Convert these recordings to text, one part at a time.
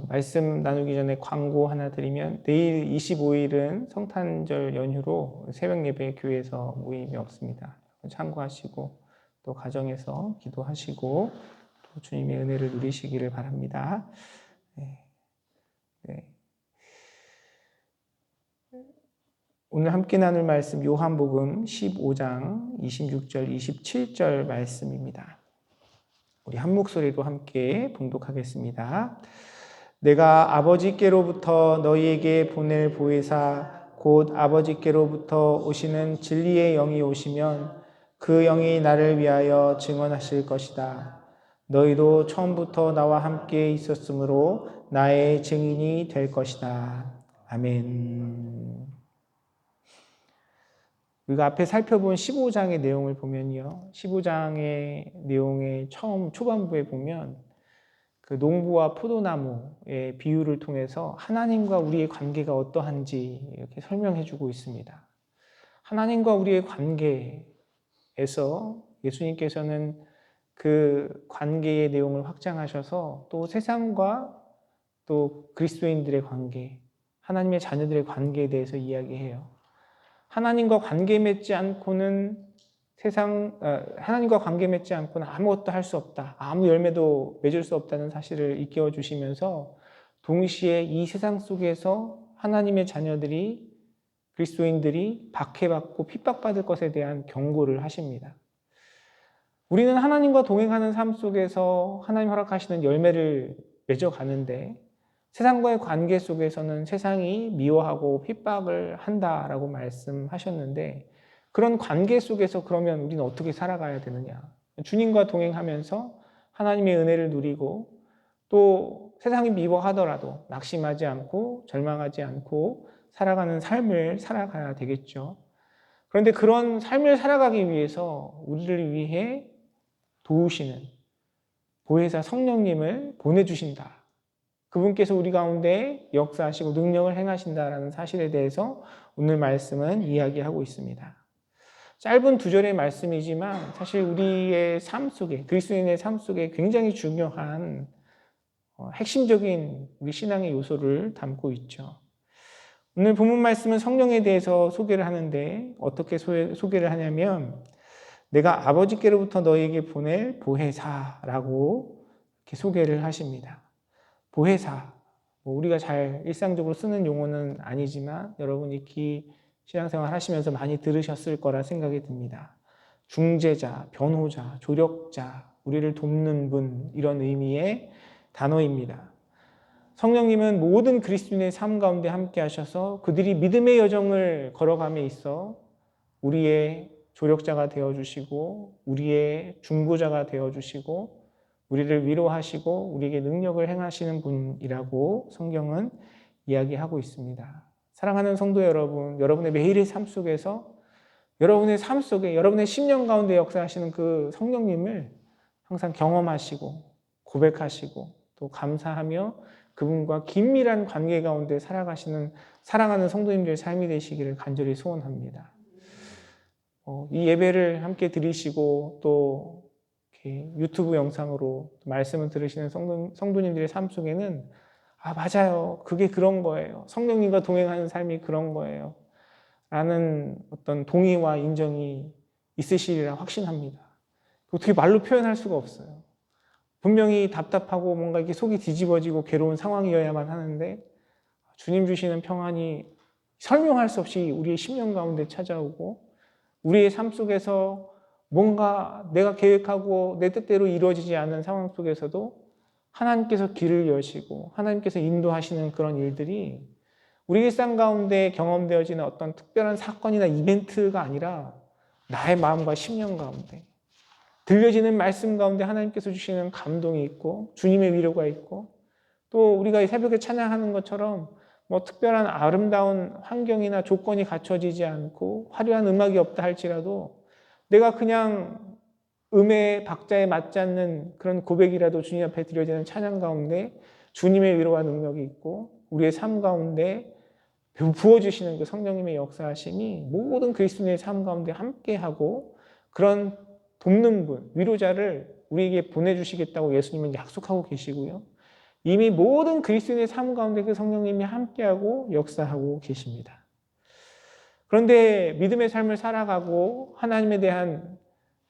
말씀 나누기 전에 광고 하나 드리면 내일 25일은 성탄절 연휴로 새벽 예배 교회에서 모임이 없습니다. 참고하시고 또 가정에서 기도하시고 또 주님의 은혜를 누리시기를 바랍니다. 네. 오늘 함께 나눌 말씀 요한복음 15장 26절 27절 말씀입니다. 우리 한 목소리로 함께 봉독하겠습니다. 내가 아버지께로부터 너희에게 보낼 보혜사 곧 아버지께로부터 오시는 진리의 영이 오시면 그 영이 나를 위하여 증언하실 것이다. 너희도 처음부터 나와 함께 있었으므로 나의 증인이 될 것이다. 아멘. 우리가 앞에 살펴본 15장의 내용을 보면요. 15장의 내용의 처음 초반부에 보면 그 농부와 포도나무의 비유를 통해서 하나님과 우리의 관계가 어떠한지 이렇게 설명해 주고 있습니다. 하나님과 우리의 관계에서 예수님께서는 그 관계의 내용을 확장하셔서 또 세상과 또 그리스도인들의 관계, 하나님의 자녀들의 관계에 대해서 이야기해요. 하나님과 관계 맺지 않고는 하나님과 관계 맺지 않고는 아무것도 할 수 없다. 아무 열매도 맺을 수 없다는 사실을 일깨워 주시면서 동시에 이 세상 속에서 하나님의 자녀들이 그리스도인들이 박해받고 핍박받을 것에 대한 경고를 하십니다. 우리는 하나님과 동행하는 삶 속에서 하나님 허락하시는 열매를 맺어가는데 세상과의 관계 속에서는 세상이 미워하고 핍박을 한다라고 말씀하셨는데 그런 관계 속에서 그러면 우리는 어떻게 살아가야 되느냐? 주님과 동행하면서 하나님의 은혜를 누리고 또 세상이 미워하더라도 낙심하지 않고 절망하지 않고 살아가는 삶을 살아가야 되겠죠. 그런데 그런 삶을 살아가기 위해서 우리를 위해 도우시는 보혜사 성령님을 보내주신다. 그분께서 우리 가운데 역사하시고 능력을 행하신다라는 사실에 대해서 오늘 말씀은 이야기하고 있습니다. 짧은 2절의 말씀이지만 사실 우리의 삶 속에, 그리스도인의 삶 속에 굉장히 중요한 핵심적인 우리 신앙의 요소를 담고 있죠. 오늘 본문 말씀은 성령에 대해서 소개를 하는데 어떻게 소개를 하냐면 내가 아버지께로부터 너희에게 보낼 보혜사라고 이렇게 소개를 하십니다. 보혜사, 우리가 잘 일상적으로 쓰는 용어는 아니지만 여러분 익히 신앙생활 하시면서 많이 들으셨을 거라 생각이 듭니다. 중재자, 변호자, 조력자, 우리를 돕는 분 이런 의미의 단어입니다. 성령님은 모든 그리스도인의 삶 가운데 함께 하셔서 그들이 믿음의 여정을 걸어감에 있어 우리의 조력자가 되어주시고 우리의 중보자가 되어주시고 우리를 위로하시고 우리에게 능력을 행하시는 분이라고 성경은 이야기하고 있습니다. 사랑하는 성도 여러분, 여러분의 매일의 삶 속에서 여러분의 삶 속에 여러분의 심령 가운데 역사하시는 그 성령님을 항상 경험하시고 고백하시고 또 감사하며 그분과 긴밀한 관계 가운데 살아가시는 사랑하는 성도님들의 삶이 되시기를 간절히 소원합니다. 이 예배를 함께 드리시고 또 유튜브 영상으로 말씀을 들으시는 성도님들의 삶 속에는 맞아요. 그게 그런 거예요. 성령님과 동행하는 삶이 그런 거예요. 라는 어떤 동의와 인정이 있으시리라 확신합니다. 어떻게 말로 표현할 수가 없어요. 분명히 답답하고 뭔가 이렇게 속이 뒤집어지고 괴로운 상황이어야만 하는데 주님 주시는 평안이 설명할 수 없이 우리의 심령 가운데 찾아오고 우리의 삶 속에서 뭔가 내가 계획하고 내 뜻대로 이루어지지 않는 상황 속에서도 하나님께서 길을 여시고 하나님께서 인도하시는 그런 일들이 우리 일상 가운데 경험되어지는 어떤 특별한 사건이나 이벤트가 아니라 나의 마음과 심령 가운데 들려지는 말씀 가운데 하나님께서 주시는 감동이 있고 주님의 위로가 있고 또 우리가 이 새벽에 찬양하는 것처럼 특별한 아름다운 환경이나 조건이 갖춰지지 않고 화려한 음악이 없다 할지라도 내가 그냥 음의 박자에 맞지 않는 그런 고백이라도 주님 앞에 드려지는 찬양 가운데 주님의 위로와 능력이 있고 우리의 삶 가운데 부어주시는 그 성령님의 역사하심이 모든 그리스도인의 삶 가운데 함께하고 그런 돕는 분, 위로자를 우리에게 보내주시겠다고 예수님은 약속하고 계시고요. 이미 모든 그리스도인의 삶 가운데 그 성령님이 함께하고 역사하고 계십니다. 그런데 믿음의 삶을 살아가고 하나님에 대한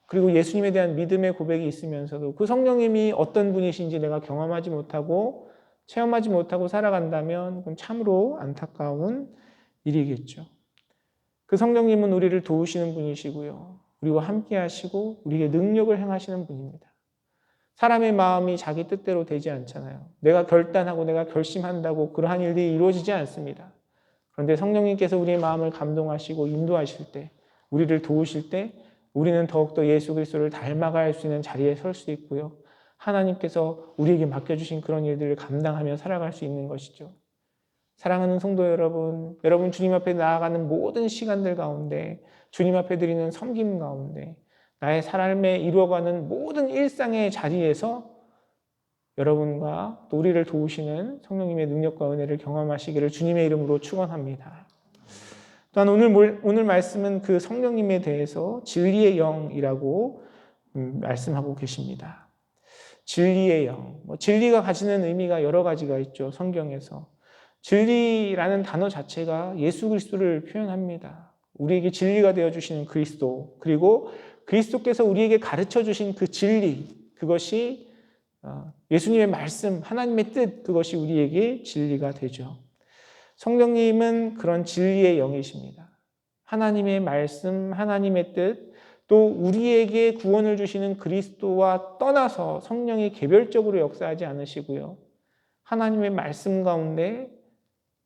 그리고 예수님에 대한 믿음의 고백이 있으면서도 그 성령님이 어떤 분이신지 내가 경험하지 못하고 체험하지 못하고 살아간다면 그건 참으로 안타까운 일이겠죠. 그 성령님은 우리를 도우시는 분이시고요. 우리와 함께 하시고 우리에게 능력을 행하시는 분입니다. 사람의 마음이 자기 뜻대로 되지 않잖아요. 내가 결단하고 내가 결심한다고 그러한 일들이 이루어지지 않습니다. 그런데 성령님께서 우리의 마음을 감동하시고 인도하실 때, 우리를 도우실 때 우리는 더욱더 예수 그리스도를 닮아갈 수 있는 자리에 설 수 있고요. 하나님께서 우리에게 맡겨주신 그런 일들을 감당하며 살아갈 수 있는 것이죠. 사랑하는 성도 여러분, 여러분 주님 앞에 나아가는 모든 시간들 가운데 주님 앞에 드리는 섬김 가운데 나의 삶에 이루어가는 모든 일상의 자리에서 여러분과 또 우리를 도우시는 성령님의 능력과 은혜를 경험하시기를 주님의 이름으로 축원합니다. 또한 오늘 말씀은 그 성령님에 대해서 진리의 영이라고 말씀하고 계십니다. 진리의 영. 진리가 가지는 의미가 여러 가지가 있죠. 성경에서. 진리라는 단어 자체가 예수 그리스도를 표현합니다. 우리에게 진리가 되어주시는 그리스도, 그리고 그리스도께서 우리에게 가르쳐 주신 그 진리, 그것이 예수님의 말씀, 하나님의 뜻, 그것이 우리에게 진리가 되죠. 성령님은 그런 진리의 영이십니다. 하나님의 말씀, 하나님의 뜻, 또 우리에게 구원을 주시는 그리스도와 떠나서 성령이 개별적으로 역사하지 않으시고요. 하나님의 말씀 가운데,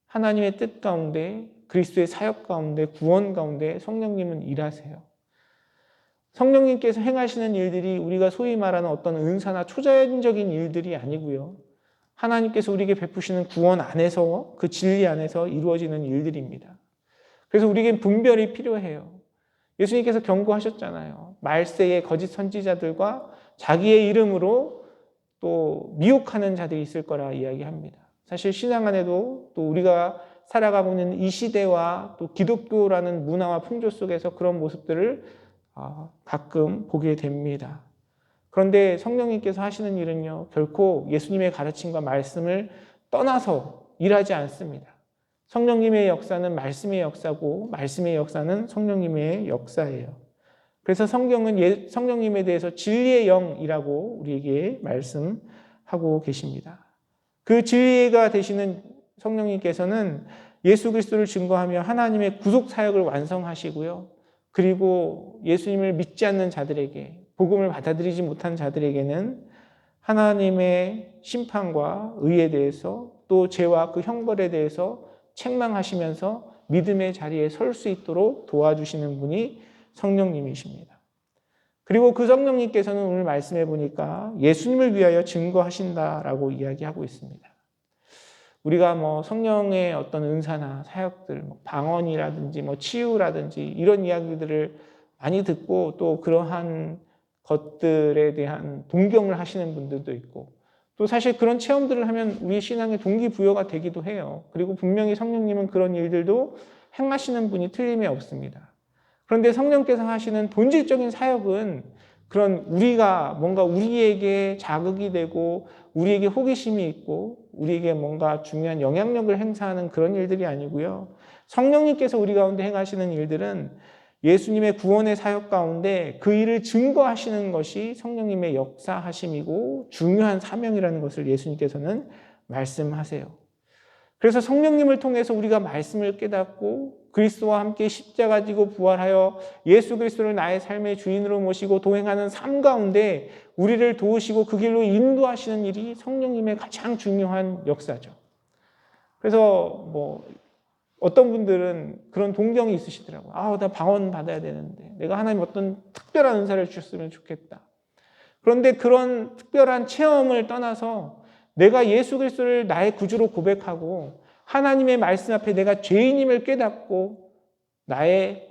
하나님의 뜻 가운데, 그리스도의 사역 가운데, 구원 가운데 성령님은 일하세요. 성령님께서 행하시는 일들이 우리가 소위 말하는 어떤 은사나 초자연적인 일들이 아니고요. 하나님께서 우리에게 베푸시는 구원 안에서, 그 진리 안에서 이루어지는 일들입니다. 그래서 우리에겐 분별이 필요해요. 예수님께서 경고하셨잖아요. 말세에 거짓 선지자들과 자기의 이름으로 또 미혹하는 자들이 있을 거라 이야기합니다. 사실 신앙 안에도 또 우리가 살아가고 있는 이 시대와 또 기독교라는 문화와 풍조 속에서 그런 모습들을 가끔 보게 됩니다. 그런데 성령님께서 하시는 일은요, 결코 예수님의 가르침과 말씀을 떠나서 일하지 않습니다. 성령님의 역사는 말씀의 역사고 말씀의 역사는 성령님의 역사예요. 그래서 성경은 성령님에 대해서 진리의 영이라고 우리에게 말씀하고 계십니다. 그 진리가 되시는 성령님께서는 예수 그리스도를 증거하며 하나님의 구속 사역을 완성하시고요. 그리고 예수님을 믿지 않는 자들에게, 복음을 받아들이지 못한 자들에게는 하나님의 심판과 의에 대해서 또 죄와 그 형벌에 대해서 책망하시면서 믿음의 자리에 설 수 있도록 도와주시는 분이 성령님이십니다. 그리고 그 성령님께서는 오늘 말씀해 보니까 예수님을 위하여 증거하신다라고 이야기하고 있습니다. 우리가 성령의 어떤 은사나 사역들, 방언이라든지 치유라든지 이런 이야기들을 많이 듣고 또 그러한 것들에 대한 동경을 하시는 분들도 있고 또 사실 그런 체험들을 하면 우리 신앙의 동기부여가 되기도 해요. 그리고 분명히 성령님은 그런 일들도 행하시는 분이 틀림이 없습니다. 그런데 성령께서 하시는 본질적인 사역은 그런 우리가 뭔가 우리에게 자극이 되고 우리에게 호기심이 있고 우리에게 뭔가 중요한 영향력을 행사하는 그런 일들이 아니고요. 성령님께서 우리 가운데 행하시는 일들은 예수님의 구원의 사역 가운데 그 일을 증거하시는 것이 성령님의 역사하심이고 중요한 사명이라는 것을 예수님께서는 말씀하세요. 그래서 성령님을 통해서 우리가 말씀을 깨닫고 그리스도와 함께 십자가 지고 부활하여 예수 그리스도를 나의 삶의 주인으로 모시고 동행하는 삶 가운데 우리를 도우시고 그 길로 인도하시는 일이 성령님의 가장 중요한 역사죠. 그래서 어떤 분들은 그런 동경이 있으시더라고요. 나 방언 받아야 되는데 내가 하나님 어떤 특별한 은사를 주셨으면 좋겠다. 그런데 그런 특별한 체험을 떠나서 내가 예수 그리스도를 나의 구주로 고백하고 하나님의 말씀 앞에 내가 죄인임을 깨닫고 나의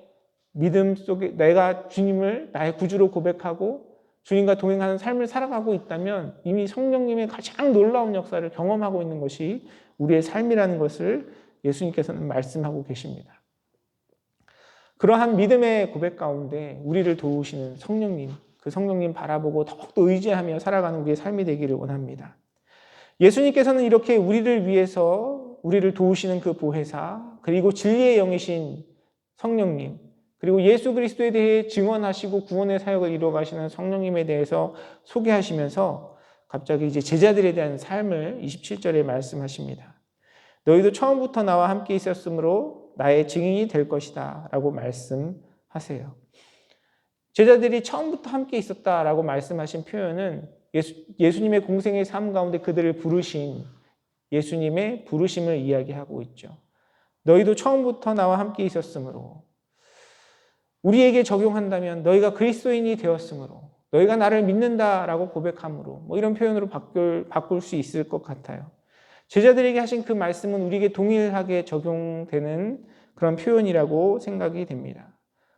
믿음 속에 내가 주님을 나의 구주로 고백하고 주님과 동행하는 삶을 살아가고 있다면 이미 성령님의 가장 놀라운 역사를 경험하고 있는 것이 우리의 삶이라는 것을 예수님께서는 말씀하고 계십니다. 그러한 믿음의 고백 가운데 우리를 도우시는 성령님, 그 성령님 바라보고 더욱더 의지하며 살아가는 우리의 삶이 되기를 원합니다. 예수님께서는 이렇게 우리를 위해서 우리를 도우시는 그 보혜사, 그리고 진리의 영이신 성령님, 그리고 예수 그리스도에 대해 증언하시고 구원의 사역을 이루어 가시는 성령님에 대해서 소개하시면서 갑자기 이제 제자들에 대한 삶을 27절에 말씀하십니다. 너희도 처음부터 나와 함께 있었으므로 나의 증인이 될 것이다 라고 말씀하세요. 제자들이 처음부터 함께 있었다라고 말씀하신 표현은 예수님의 공생의 삶 가운데 그들을 부르신 예수님의 부르심을 이야기하고 있죠. 너희도 처음부터 나와 함께 있었으므로, 우리에게 적용한다면 너희가 그리스도인이 되었으므로, 너희가 나를 믿는다라고 고백함으로, 이런 표현으로 바꿀 수 있을 것 같아요. 제자들에게 하신 그 말씀은 우리에게 동일하게 적용되는 그런 표현이라고 생각이 됩니다.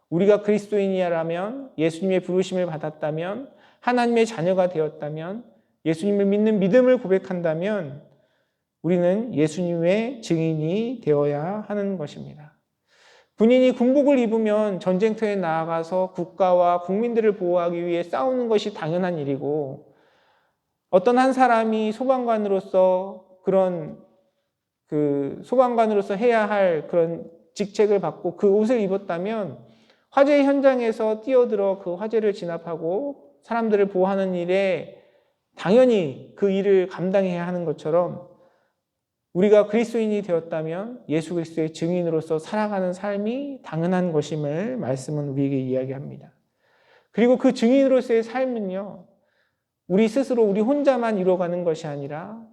우리가 그리스도인이라면, 예수님의 부르심을 받았다면, 하나님의 자녀가 되었다면, 예수님을 믿는 믿음을 고백한다면 우리는 예수님의 증인이 되어야 하는 것입니다. 군인이 군복을 입으면 전쟁터에 나아가서 국가와 국민들을 보호하기 위해 싸우는 것이 당연한 일이고, 어떤 한 사람이 소방관으로서 소방관으로서 해야 할 그런 직책을 받고 그 옷을 입었다면 화재 현장에서 뛰어들어 그 화재를 진압하고 사람들을 보호하는 일에 당연히 그 일을 감당해야 하는 것처럼, 우리가 그리스도인이 되었다면 예수 그리스도의 증인으로서 살아가는 삶이 당연한 것임을 말씀은 우리에게 이야기합니다. 그리고 그 증인으로서의 삶은요, 우리 스스로 우리 혼자만 이루어가는 것이 아니라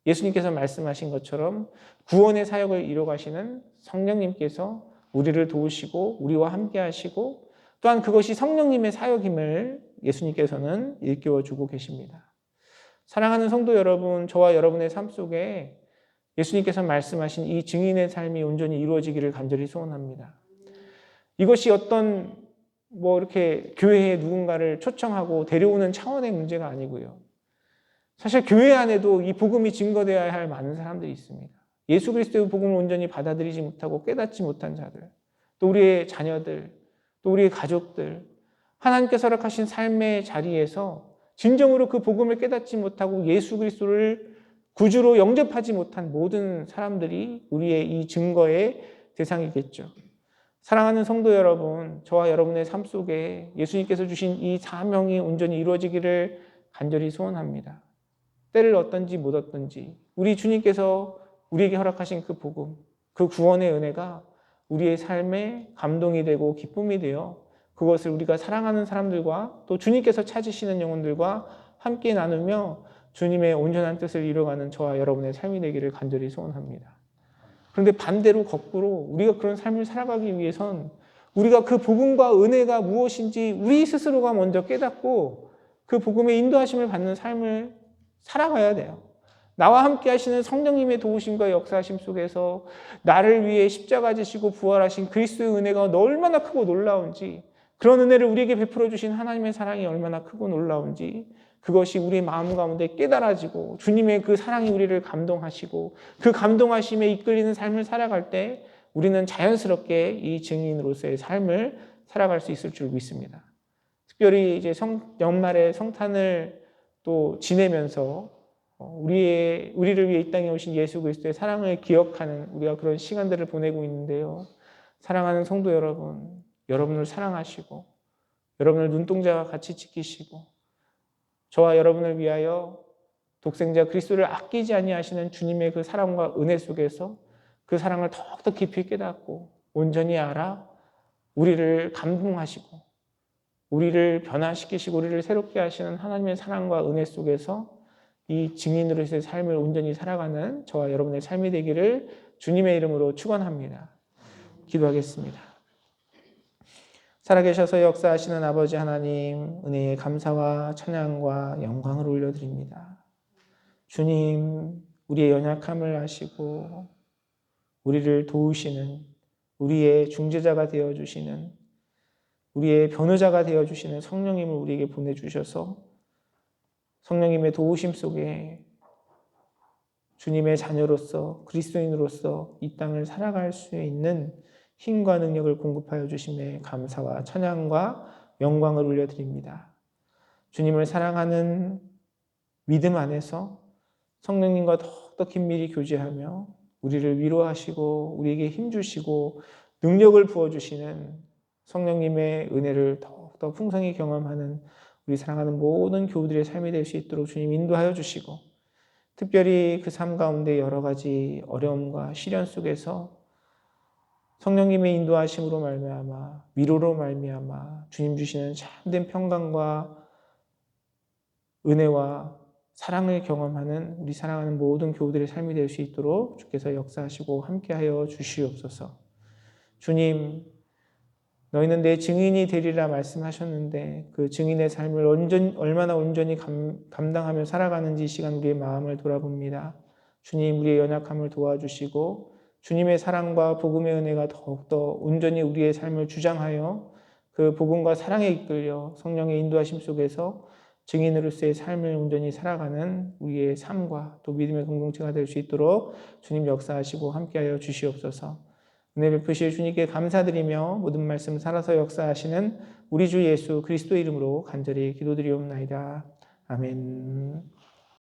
예수님께서 말씀하신 것처럼 구원의 사역을 이루어가시는 성령님께서 우리를 도우시고 우리와 함께 하시고, 또한 그것이 성령님의 사역임을 예수님께서는 일깨워주고 계십니다. 사랑하는 성도 여러분, 저와 여러분의 삶 속에 예수님께서 말씀하신 이 증인의 삶이 온전히 이루어지기를 간절히 소원합니다. 이것이 어떤 이렇게 교회에 누군가를 초청하고 데려오는 차원의 문제가 아니고요. 사실 교회 안에도 이 복음이 증거되어야 할 많은 사람들이 있습니다. 예수 그리스도의 복음을 온전히 받아들이지 못하고 깨닫지 못한 자들, 또 우리의 자녀들, 또 우리의 가족들, 하나님께서 허락하신 삶의 자리에서 진정으로 그 복음을 깨닫지 못하고 예수 그리스도를 구주로 영접하지 못한 모든 사람들이 우리의 이 증거의 대상이겠죠. 사랑하는 성도 여러분, 저와 여러분의 삶 속에 예수님께서 주신 이 사명이 온전히 이루어지기를 간절히 소원합니다. 때를 얻든지 못 얻든지 우리 주님께서 우리에게 허락하신 그 복음, 그 구원의 은혜가 우리의 삶에 감동이 되고 기쁨이 되어 그것을 우리가 사랑하는 사람들과 또 주님께서 찾으시는 영혼들과 함께 나누며 주님의 온전한 뜻을 이루어가는 저와 여러분의 삶이 되기를 간절히 소원합니다. 그런데 반대로 거꾸로 우리가 그런 삶을 살아가기 위해선 우리가 그 복음과 은혜가 무엇인지 우리 스스로가 먼저 깨닫고 그 복음의 인도하심을 받는 삶을 살아가야 돼요. 나와 함께 하시는 성령님의 도우심과 역사하심 속에서 나를 위해 십자가 지시고 부활하신 그리스도의 은혜가 얼마나 크고 놀라운지, 그런 은혜를 우리에게 베풀어 주신 하나님의 사랑이 얼마나 크고 놀라운지 그것이 우리 마음 가운데 깨달아지고 주님의 그 사랑이 우리를 감동하시고 그 감동하심에 이끌리는 삶을 살아갈 때 우리는 자연스럽게 이 증인으로서의 삶을 살아갈 수 있을 줄 믿습니다. 특별히 이제 연말에 성탄을 또 지내면서 우리를 위해 이 땅에 오신 예수 그리스도의 사랑을 기억하는 우리가 그런 시간들을 보내고 있는데요. 사랑하는 성도 여러분, 여러분을 사랑하시고 여러분을 눈동자와 같이 지키시고 저와 여러분을 위하여 독생자 그리스도를 아끼지 아니하시는 주님의 그 사랑과 은혜 속에서 그 사랑을 더욱더 깊이 깨닫고 온전히 알아 우리를 감동하시고 우리를 변화시키시고 우리를 새롭게 하시는 하나님의 사랑과 은혜 속에서 이 증인으로서의 삶을 온전히 살아가는 저와 여러분의 삶이 되기를 주님의 이름으로 축원합니다. 기도하겠습니다. 살아계셔서 역사하시는 아버지 하나님, 은혜의 감사와 찬양과 영광을 올려드립니다. 주님, 우리의 연약함을 아시고 우리를 도우시는 우리의 중재자가 되어주시는 우리의 변호자가 되어주시는 성령님을 우리에게 보내주셔서 성령님의 도우심 속에 주님의 자녀로서 그리스도인으로서 이 땅을 살아갈 수 있는 힘과 능력을 공급하여 주심에 감사와 찬양과 영광을 올려드립니다. 주님을 사랑하는 믿음 안에서 성령님과 더욱더 긴밀히 교제하며 우리를 위로하시고 우리에게 힘주시고 능력을 부어주시는 성령님의 은혜를 더욱더 풍성히 경험하는 우리 사랑하는 모든 교우들의 삶이 될 수 있도록 주님 인도하여 주시고, 특별히 그 삶 가운데 여러 가지 어려움과 시련 속에서 성령님의 인도하심으로 말미암아 위로로 말미암아 주님 주시는 참된 평강과 은혜와 사랑을 경험하는 우리 사랑하는 모든 교우들의 삶이 될 수 있도록 주께서 역사하시고 함께하여 주시옵소서. 주님, 너희는 내 증인이 되리라 말씀하셨는데 그 증인의 삶을 얼마나 온전히 감당하며 살아가는지 이 시간 우리의 마음을 돌아봅니다. 주님, 우리의 연약함을 도와주시고 주님의 사랑과 복음의 은혜가 더욱더 온전히 우리의 삶을 주장하여 그 복음과 사랑에 이끌려 성령의 인도하심 속에서 증인으로서의 삶을 온전히 살아가는 우리의 삶과 또 믿음의 공동체가 될 수 있도록 주님 역사하시고 함께하여 주시옵소서. 은혜 베푸실 주님께 감사드리며 모든 말씀 살아서 역사하시는 우리 주 예수 그리스도의 이름으로 간절히 기도드리옵나이다. 아멘.